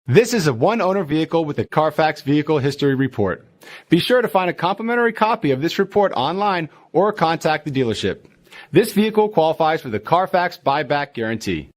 This is a one-owner vehicle with a Carfax Vehicle History Report. Be sure to find a complimentary copy of this report online or contact the dealership. This vehicle qualifies for the Carfax Buyback Guarantee.